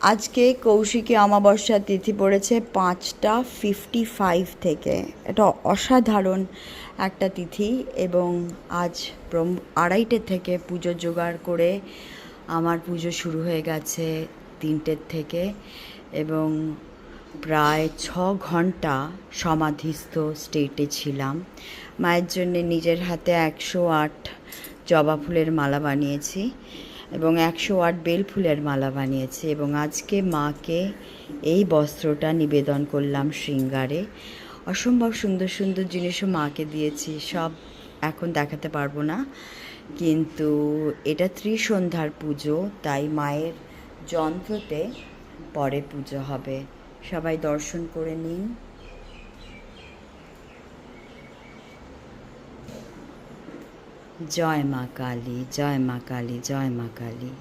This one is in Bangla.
আজকে কৌশিকী অমাবস্যা তিথি পড়েছে 5:55 থেকে। এটা অসাধারণ একটা তিথি এবং আজ 2:30 থেকে পুজো জোগাড় করে আমার পুজো শুরু হয়ে গেছে 3টের থেকে এবং প্রায় 6 ঘন্টা সমাধিস্থ স্টেটে ছিলাম। মায়ের জন্যে নিজের হাতে 108 জবা ফুলের মালা বানিয়েছি এবং 108 বেল ফুলের মালা বানিয়েছি এবং আজকে মাকে এই বস্ত্রটা নিবেদন করলাম শৃঙ্গারে। অসম্ভব সুন্দর সুন্দর জিনিসও মাকে দিয়েছি, সব এখন দেখাতে পারবো না, কিন্তু এটা ত্রিসন্ধ্যার পুজো, তাই মায়ের যন্ত্রতে পরে পুজো হবে। সবাই দর্শন করে নিন। জয় মা কালী, জয় মা কালী, জয় মা কালী।